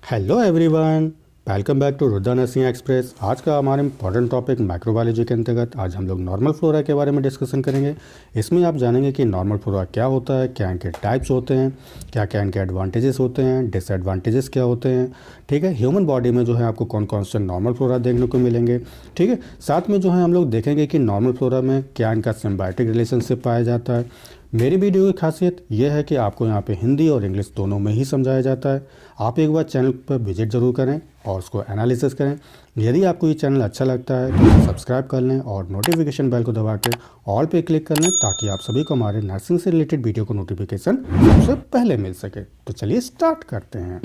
Hello everyone, welcome back to Rudra nursing express. आज का हमारा इंपॉर्टेंट टॉपिक माइक्रोबायोलॉजी के अंतर्गत आज हम लोग नॉर्मल फ्लोरा के बारे में डिस्कशन करेंगे। इसमें आप जानेंगे कि नॉर्मल फ्लोरा क्या होता है, क्या इनके टाइप्स होते हैं, क्या क्या इनके एडवांटेजेस होते हैं, डिसएडवांटेजेस क्या होते हैं। ठीक है, ह्यूमन बॉडी में जो है आपको कौन कौन से नॉर्मल फ्लोरा देखने को मिलेंगे। ठीक है, साथ में जो है हम लोग देखेंगे कि नॉर्मल फ्लोरा में क्या इनका सिम्बायोटिक रिलेशनशिप पाया जाता है। मेरी वीडियो की खासियत यह है कि आपको यहाँ पे हिंदी और इंग्लिश दोनों में ही समझाया जाता है। आप एक बार चैनल पर विजिट ज़रूर करें और उसको एनालिसिस करें। यदि आपको ये चैनल अच्छा लगता है तो सब्सक्राइब कर लें और नोटिफिकेशन बेल को दबा के ऑल पे क्लिक कर लें ताकि आप सभी को हमारे नर्सिंग से रिलेटेड वीडियो को नोटिफिकेशन सबसे पहले मिल सके। तो चलिए स्टार्ट करते हैं।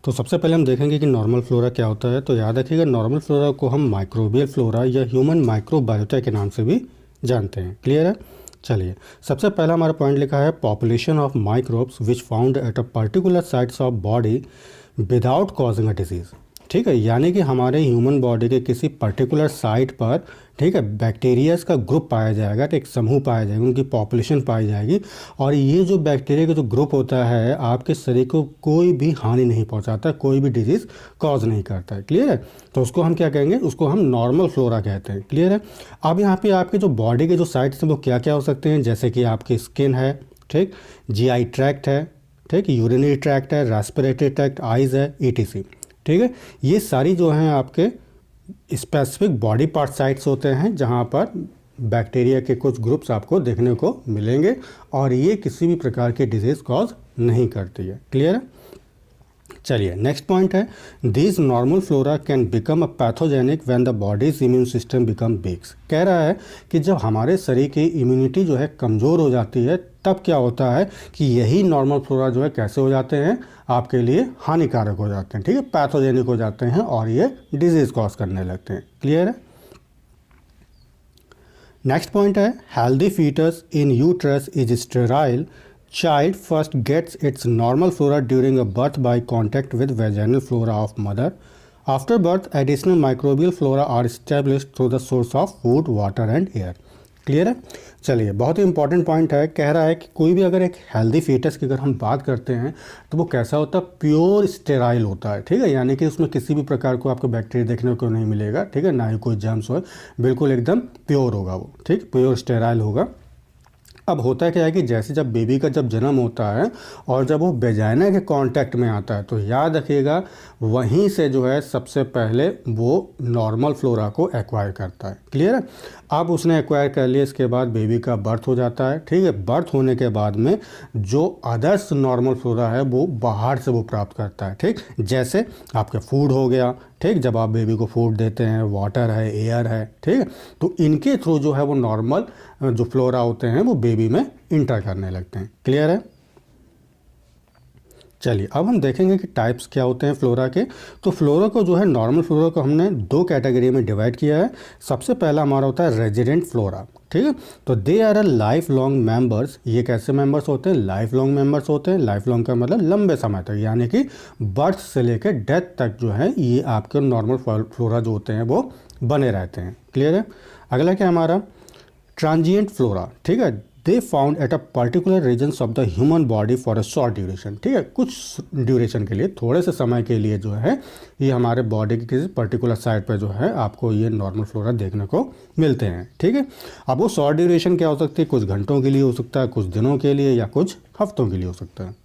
तो सबसे पहले हम देखेंगे कि नॉर्मल फ्लोरा क्या होता है। तो याद रखिएगा, नॉर्मल फ्लोरा को हम माइक्रोबियल फ्लोरा या ह्यूमन माइक्रोबायोटा के नाम से भी जानते हैं। क्लियर है? चलिए, सबसे पहला हमारा पॉइंट लिखा है population of microbes which found at a particular sites of body without causing a disease. ठीक है, यानी कि हमारे ह्यूमन बॉडी के किसी पर्टिकुलर साइट पर, ठीक है, बैक्टीरियाज का ग्रुप पाया जाएगा, तो एक समूह पाया जाएगा, उनकी पॉपुलेशन पाई जाएगी। और ये जो बैक्टीरिया का जो ग्रुप होता है आपके शरीर को कोई भी हानि नहीं पहुंचाता, कोई भी डिजीज़ कॉज नहीं करता है। क्लियर है? तो उसको हम क्या कहेंगे? उसको हम नॉर्मल फ्लोरा कहते हैं। क्लियर है? अब यहाँ पे आपके जो बॉडी के जो साइट्स हैं वो क्या क्या हो सकते हैं, जैसे कि आपकी स्किन है, ठीक, जीआई ट्रैक्ट है, ठीक, यूरिनरी ट्रैक्ट है, रेस्पिरेटरी ट्रैक्ट, आइज़ है, ईटीसी। ठीक है, ये सारी जो हैं आपके स्पेसिफिक बॉडी पार्ट साइट्स होते हैं जहाँ पर बैक्टीरिया के कुछ ग्रुप्स आपको देखने को मिलेंगे और ये किसी भी प्रकार की डिजीज़ कॉज नहीं करती है। क्लियर है? चलिए, नेक्स्ट पॉइंट है this normal flora can become a pathogenic when the bodies immune system become weeks. कह रहा है कि जब हमारे शरीर की इम्यूनिटी जो है कमज़ोर हो जाती है तब क्या होता है कि यही नॉर्मल फ्लोरा जो है कैसे हो जाते हैं, आपके लिए हानिकारक हो जाते हैं। ठीक है, पैथोजेनिक हो जाते हैं और ये डिजीज़ कॉज करने लगते हैं। क्लियर है? नेक्स्ट पॉइंट है healthy foetus in uterus is sterile child first gets its normal flora during a birth by contact with vaginal flora of mother. After birth, additional microbial flora are established through the source of food, water and air. Clear है? चलिए, बहुत ही important point है। कह रहा है कि कोई भी अगर एक हेल्दी फीटस की अगर हम बात करते हैं तो वो कैसा होता है? प्योर स्टेराइल होता है। ठीक है, यानी कि उसमें किसी भी प्रकार को आपको बैक्टीरिया देखने को नहीं मिलेगा। ठीक है, ना ही कोई जर्म्स हो, बिल्कुल एकदम प्योर होगा वो। ठीक, प्योर स्टेराइल होगा। अब होता क्या है कि जैसे जब बेबी का जब जन्म होता है और जब वो वेजाइना के कांटेक्ट में आता है तो याद रखिएगा वहीं से जो है सबसे पहले वो नॉर्मल फ्लोरा को एक्वायर करता है। क्लियर है? अब उसने एक्वायर कर लिया, इसके बाद बेबी का बर्थ हो जाता है। ठीक है, बर्थ होने के बाद में जो अदर्स नॉर्मल फ्लोरा है वो बाहर से वो प्राप्त करता है। ठीक, जैसे आपका फूड हो गया, ठीक, जब आप बेबी को फूड देते हैं, वाटर है, एयर है, ठीक है, तो इनके थ्रू जो है वो नॉर्मल जो फ्लोरा होते हैं वो बेबी में इंटर करने लगते हैं। क्लियर है? चलिए, अब हम देखेंगे कि टाइप्स क्या होते हैं फ्लोरा के। तो फ्लोरा को जो है नॉर्मल फ्लोरा को हमने दो कैटेगरी में डिवाइड किया है। सबसे पहला हमारा होता है रेजिडेंट फ्लोरा। ठीक है, तो they are a life long members. ये कैसे मेंबर्स होते हैं? लाइफ लॉन्ग मेंबर्स होते हैं। लाइफ लॉन्ग का मतलब लंबे समय तक, यानी कि बर्थ से लेकर डेथ तक जो है ये आपके नॉर्मल फ्लोरा जो होते हैं वो बने रहते हैं। क्लियर है? अगला क्या हमारा ट्रांजिएंट फ्लोरा। ठीक है, they found at a particular regions of the human body for a short duration. ठीक है, कुछ ड्यूरेशन के लिए, थोड़े से समय के लिए जो है ये हमारे बॉडी के किसी पर्टिकुलर साइड पर जो है आपको ये नॉर्मल फ्लोरा देखने को मिलते हैं। ठीक है, अब वो शॉर्ट ड्यूरेशन क्या हो सकती है? कुछ घंटों के लिए हो सकता है, कुछ दिनों के लिए, या कुछ हफ्तों के लिए हो सकता है।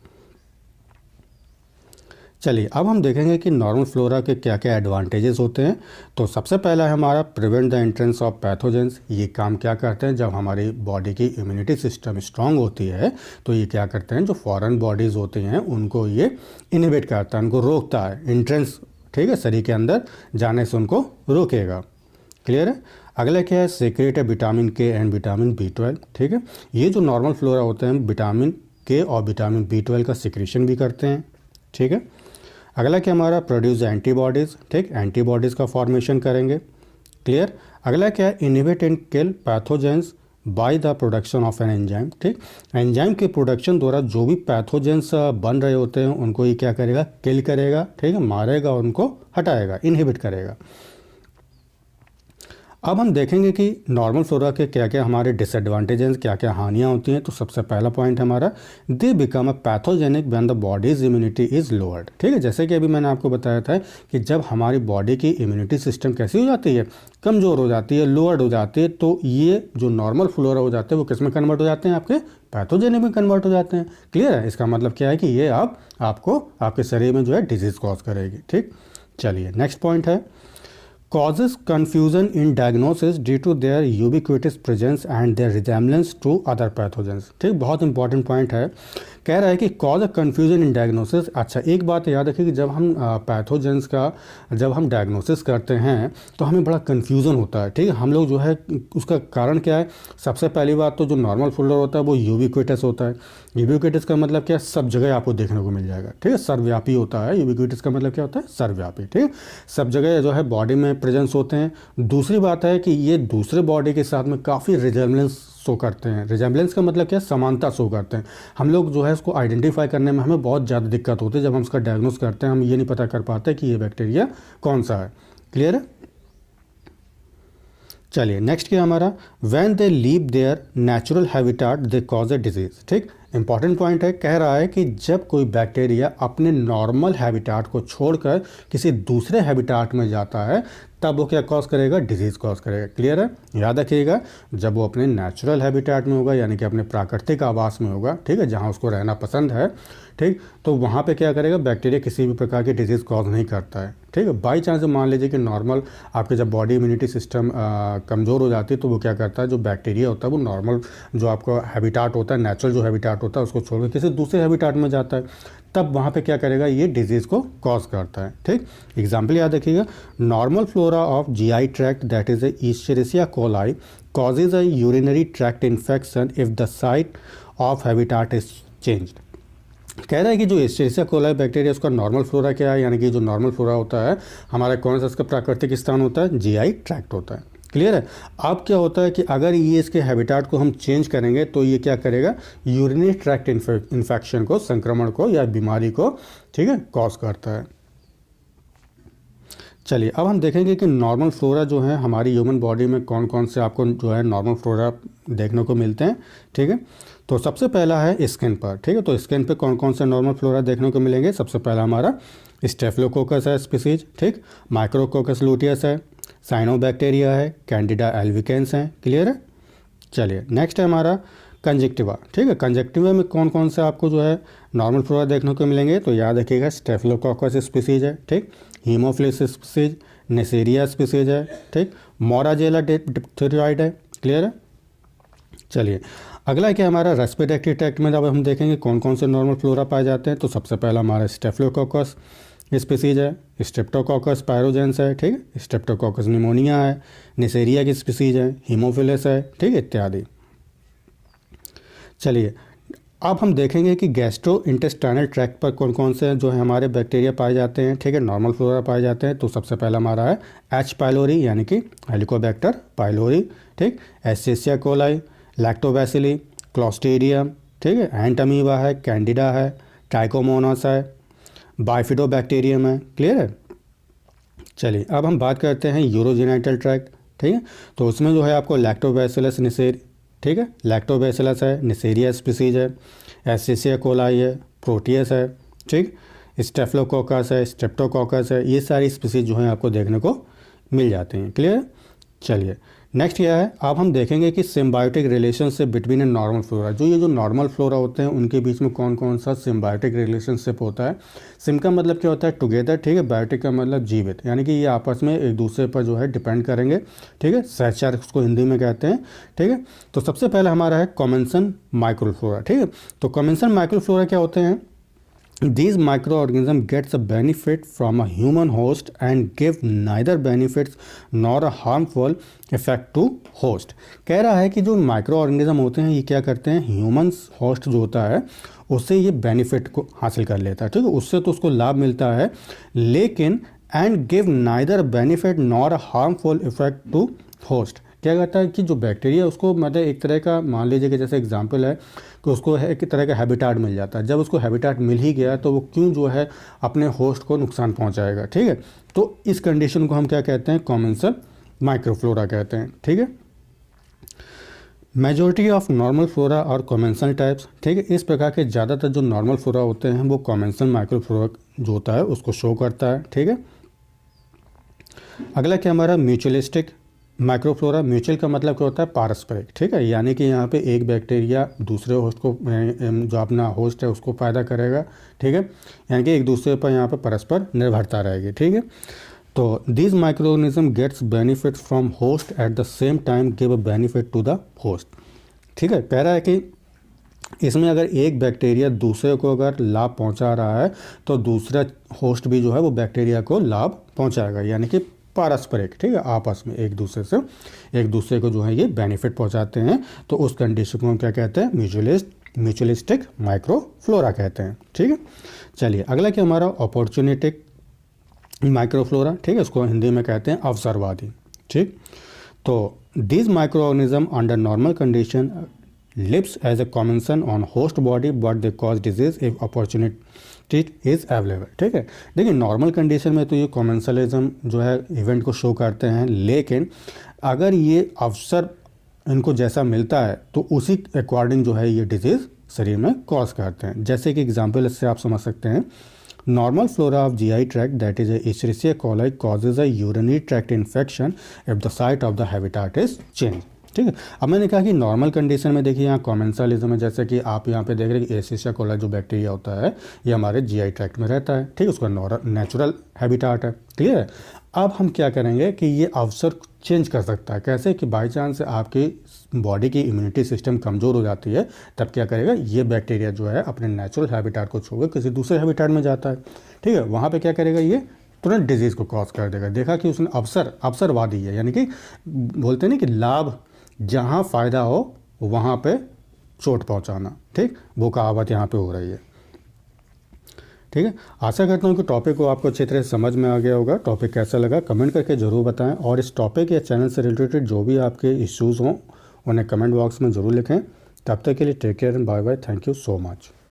चलिए, अब हम देखेंगे कि नॉर्मल फ्लोरा के क्या क्या एडवांटेजेस होते हैं। तो सबसे पहला है हमारा prevent the entrance of pathogens. ये काम क्या करते हैं? जब हमारी बॉडी की इम्यूनिटी सिस्टम स्ट्रांग होती है तो ये क्या करते हैं, जो फॉरेन बॉडीज़ होती हैं उनको ये इनहिबिट करता है, उनको रोकता है एंट्रेंस। ठीक है, शरीर के अंदर जाने से उनको रोकेगा। क्लियर है? अगला क्या है सीक्रेट है विटामिन के एंड विटामिन B12। ठीक है, ये जो नॉर्मल फ्लोरा होते हैं विटामिन के और विटामिन B12 का सिक्रेशन भी करते हैं। ठीक है, अगला क्या हमारा प्रोड्यूस एंटीबॉडीज़। ठीक, एंटीबॉडीज़ का फॉर्मेशन करेंगे। क्लियर? अगला क्या है inhibit and kill pathogens by the production of an enzyme. ठीक, एंजाइम के प्रोडक्शन द्वारा जो भी पैथोजेंस बन रहे होते हैं उनको ये क्या करेगा? किल करेगा। ठीक है, मारेगा, उनको हटाएगा, इनहिबिट करेगा। अब हम देखेंगे कि नॉर्मल फ्लोरा के क्या क्या हमारे डिसएडवांटेजेस, क्या क्या हानियाँ होती हैं। तो सबसे पहला पॉइंट हमारा, they become a pathogenic when the bodies immunity is lowered. ठीक है, जैसे कि अभी मैंने आपको बताया था कि जब हमारी बॉडी की इम्यूनिटी सिस्टम कैसी हो जाती है, कमज़ोर हो जाती है, लोअर्ड हो जाती है, तो ये जो नॉर्मल फ्लोरा हो जाते हैं वो किस में कन्वर्ट हो जाते हैं, आपके पैथोजेनिक में कन्वर्ट हो जाते हैं। क्लियर है, इसका मतलब क्या है कि ये आपको आपके शरीर में जो है डिजीज़ कॉज करेगी। ठीक, चलिए नेक्स्ट पॉइंट है, causes confusion in diagnosis due to their ubiquitous presence and their resemblance to other pathogens। ठीक, बहुत इंपॉर्टेंट पॉइंट है। कह रहा है कि cause a confusion in diagnosis. अच्छा, एक बात याद रखिए कि जब हम पैथोजेंस का जब हम डायग्नोसिस करते हैं तो हमें बड़ा कन्फ्यूज़न होता है। ठीक है, हम लोग जो है उसका कारण क्या है, सबसे पहली बात तो जो नॉर्मल फ्लोरा होता है वो यूबिक्विटस होता है। यूबिक्विटस का मतलब क्या है, सब जगह आपको देखने को मिल जाएगा। ठीक है, सर्वव्यापी होता है। यूबिक्विटस का मतलब क्या होता है, सर्वव्यापी। ठीक है, सब जगह जो है बॉडी में प्रेजेंस होते हैं। दूसरी बात है कि ये दूसरे बॉडी के साथ में काफ़ी रिजेम्बलेंस शो करते हैं। रिजेम्बलेंस का मतलब क्या है, समानता शो करते हैं। हम लोग जो है इसको आइडेंटिफाई करने में हमें बहुत ज़्यादा दिक्कत होती है। जब हम उसका डायग्नोस करते हैं हम ये नहीं पता कर पाते कि ये बैक्टीरिया कौन सा है। क्लियर है, चलिए नेक्स्ट क्या हमारा, when they leave their natural habitat they cause A disease. ठीक, इंपॉर्टेंट पॉइंट है। कह रहा है कि जब कोई बैक्टीरिया अपने नॉर्मल हैबिटाट को छोड़कर किसी दूसरे हैबिटाट में जाता है तब वो क्या कॉज करेगा, डिजीज़ कॉज करेगा। क्लियर है, याद रखिएगा, जब वो अपने नेचुरल हैबिटाट में होगा यानी कि अपने प्राकृतिक आवास में होगा, ठीक है, जहाँ उसको रहना पसंद है, ठीक, तो वहाँ पे क्या करेगा, बैक्टीरिया किसी भी प्रकार की डिजीज़ कॉज नहीं करता है। ठीक है, बाई चांस मान लीजिए कि नॉर्मल आपके जब बॉडी इम्यूनिटी सिस्टम कमज़ोर हो जाती है तो वो क्या करता है, जो बैक्टीरिया होता है वो नॉर्मल जो आपका हैबिटाट होता है, नेचुरल जो हैबिटाट होता है उसको छोड़कर किसी दूसरे हैबिटाट में जाता है, तब वहाँ पे क्या करेगा, ये डिजीज़ को कॉज करता है। ठीक, एग्जाम्पल याद रखिएगा, normal flora of GI tract that is escherichia coli causes a urinary tract infection if the site of habitat is changed. कह रहा है कि जो एस्चेरिसिया कोलाई बैक्टीरिया उसका नॉर्मल फ्लोरा क्या है, यानी कि जो नॉर्मल फ्लोरा होता है हमारा कौन सा इसका प्राकृतिक स्थान होता है, जीआई ट्रैक्ट होता है। क्लियर है, अब क्या होता है कि अगर ये इसके हैबिटाट को हम चेंज करेंगे तो ये क्या करेगा, यूरिनरी ट्रैक्ट इन्फेक्शन को, संक्रमण को या बीमारी को, ठीक है, कॉज करता है। चलिए अब हम देखेंगे कि नॉर्मल फ्लोरा जो है हमारी ह्यूमन बॉडी में कौन कौन से आपको जो है नॉर्मल फ्लोरा देखने को मिलते हैं। ठीक है, तो सबसे पहला है स्किन पर। ठीक है, तो स्किन पे कौन कौन से नॉर्मल फ्लोरा देखने को मिलेंगे। सबसे पहला हमारा स्टेफिलोकोकस है स्पीसीज, ठीक, माइक्रोकोकस लूटियस है, साइनोबैक्टीरिया है, कैंडिडा एल्विकेंस हैं। क्लियर है, चलिए नेक्स्ट है हमारा कंजक्टिवा। ठीक है, कंजक्टिवा में कौन कौन से आपको जो है नॉर्मल फ्लोरा देखने को मिलेंगे, तो याद रखिएगा स्टेफिलोकोकस स्पीसीज है, ठीक, हीमोफिलस स्पीसीज, नेसेरिया स्पीसीज है, ठीक, मोराजेला डिप्थेरियोइड है। क्लियर है, चलिए अगला क्या हमारा रेस्पिरेटरी ट्रैक्ट में जब हम देखेंगे कौन कौन से नॉर्मल फ्लोरा पाए जाते हैं, तो सबसे पहला हमारा स्टेफिलोकोकस स्पीसीज है, स्ट्रेप्टोकोकस पायरोजेंस है, ठीक है, स्ट्रेप्टोकोकस निमोनिया है, नेसेरिया की स्पीसीज है, हीमोफिलस है, ठीक है, इत्यादि। चलिए अब हम देखेंगे कि गैस्ट्रो इंटेस्टाइनल ट्रैक्ट पर कौन कौन से जो है हमारे बैक्टीरिया पाए जाते हैं, ठीक है, नॉर्मल फ्लोरा पाए जाते हैं। तो सबसे पहला हमारा है एच पाइलोरी यानी कि हेलिकोबैक्टर पाइलोरी, ठीक, एस्चेरिसिया कोलाई, लैक्टोबैसिली, क्लोस्ट्रीडियम, ठीक है, एंटमीबा है, कैंडिडा है, ट्राइकोमोनास है, बाइफिडोबैक्टीरियम है। क्लियर है, चलिए अब हम बात करते हैं यूरोजेनिटल ट्रैक्ट। ठीक है, तो उसमें जो है आपको लैक्टोबैसिलस निसेर, ठीक है, लैक्टोबैसिलस है, निसेरिया स्पीसीज है, एस्चेरिसिया कोलाई है, प्रोटियस है, ठीक, स्टेफिलोकोकस है, स्ट्रेप्टोकोकस है, ये सारी स्पीसीज जो है आपको देखने को मिल जाते हैं। क्लियर, चलिए नेक्स्ट क्या है, अब हम देखेंगे कि symbiotic relationship between a normal flora. ये जो नॉर्मल फ्लोरा होते हैं उनके बीच में कौन कौन सा सिम्बायोटिक रिलेशनशिप होता है। सिम का मतलब क्या होता है, टुगेदर, ठीक है, बायोटिक का मतलब जीवित, यानी कि ये आपस में एक दूसरे पर जो है डिपेंड करेंगे। ठीक है, सहचार उसको हिंदी में कहते हैं। ठीक है, तो सबसे पहले हमारा है कॉमेंसन माइक्रोफ्लोरा। ठीक है, तो कॉमेंसन माइक्रोफ्लोरा क्या होते हैं, these microorganism gets a benefit from a human host and give neither benefits nor a harmful effect to host। कह रहा है कि जो माइक्रो ऑर्गेनिज्म होते हैं ये क्या करते हैं, ह्यूमंस होस्ट जो होता है उससे ये बेनिफिट को हासिल कर लेता है, ठीक है, उससे तो उसको लाभ मिलता है, लेकिन and give neither benefit nor a harmful effect to host. क्या कहता है कि जो बैक्टीरिया उसको मतलब एक तरह का, मान लीजिए कि जैसे एग्जांपल है कि उसको एक तरह का हैबिटाट मिल जाता है, जब उसको हैबिटाट मिल ही गया तो वो क्यों जो है अपने होस्ट को नुकसान पहुंचाएगा। ठीक है, तो इस कंडीशन को हम क्या कहते हैं, कॉमेंसल माइक्रोफ्लोरा कहते हैं। ठीक है, मेजॉरिटी ऑफ नॉर्मल फ्लोरा और कॉमेंसल टाइप्स, ठीक है, इस प्रकार के ज़्यादातर जो नॉर्मल फ्लोरा होते हैं वो कॉमेंसल माइक्रोफ्लोरा जो होता है उसको शो करता है। ठीक है, अगला क्या हमारा म्यूचुअलिस्टिक माइक्रोफ्लोरा। म्यूचुअल का मतलब क्या होता है, पारस्परिक। ठीक है, यानी कि यहाँ पे एक बैक्टीरिया दूसरे होस्ट को, जो अपना होस्ट है उसको फ़ायदा करेगा। ठीक है, यानी कि एक दूसरे पर यहाँ पे परस्पर निर्भरता रहेगी। ठीक है, तो this microorganism gets benefit from host at the same time give a benefit to the host. ठीक है, कह रहा है कि इसमें अगर एक बैक्टीरिया दूसरे को अगर लाभ पहुंचा रहा है तो दूसरा होस्ट भी जो है वो बैक्टीरिया को लाभ पहुंचाएगा, यानी कि पारस्परिक। ठीक है, आपस में एक दूसरे को जो है ये बेनिफिट पहुंचाते हैं, तो उस कंडीशन को हम क्या कहते हैं, म्यूचुअलिस्टिक माइक्रोफ्लोरा कहते हैं। ठीक है, चलिए अगला क्या हमारा अपॉर्चुनिटिक माइक्रोफ्लोरा। ठीक है, इसको हिंदी में कहते हैं अवसरवादी। ठीक, तो this microorganism under normal condition lives as a commensal on host body but they cause disease if opportunity is available. ठीक है, देखिए नॉर्मल कंडीशन में तो ये कॉमेंसलिज्म जो है इवेंट को शो करते हैं, लेकिन अगर ये अवसर इनको जैसा मिलता है तो उसी अकॉर्डिंग जो है ये डिजीज़ शरीर में कॉज करते हैं। जैसे कि एग्जाम्पल इससे आप समझ सकते हैं, normal flora of GI tract that is a Escherichia coli causes a urinary tract infection if the site of the habitat is changed। ठीक है, अब मैंने कहा कि नॉर्मल कंडीशन में देखिए यहाँ कॉमेंसलिज्म है, जैसे कि आप यहाँ पे देख रहे हैं कि एसिशिया कोलाई जो बैक्टीरिया होता है ये हमारे GI ट्रैक्ट में रहता है। ठीक है, उसका नेचुरल हैबिटाट है। क्लियर है, अब हम क्या करेंगे कि ये अवसर चेंज कर सकता है। कैसे कि बाई चांस आपकी बॉडी की इम्यूनिटी सिस्टम कमज़ोर हो जाती है, तब क्या करेगा, ये बैक्टीरिया जो है अपने नेचुरल हैबिटाट को छोड़कर किसी दूसरे हैबिटाट में जाता है। ठीक है, वहाँ पे क्या करेगा, ये तुरंत डिजीज़ को कॉज कर देगा। देखा कि उसने अवसरवादी है, यानी कि बोलते नहीं कि लाभ जहाँ फ़ायदा हो वहाँ पे चोट पहुँचाना। ठीक, वो कहावत यहाँ पे हो रही है। ठीक है, आशा करता हूँ कि टॉपिक को आपको अच्छी तरह से समझ में आ गया होगा। टॉपिक कैसा लगा कमेंट करके ज़रूर बताएं, और इस टॉपिक या चैनल से रिलेटेड जो भी आपके इश्यूज़ हों उन्हें कमेंट बॉक्स में ज़रूर लिखें। तब तक के लिए take care and bye bye. Thank you so much.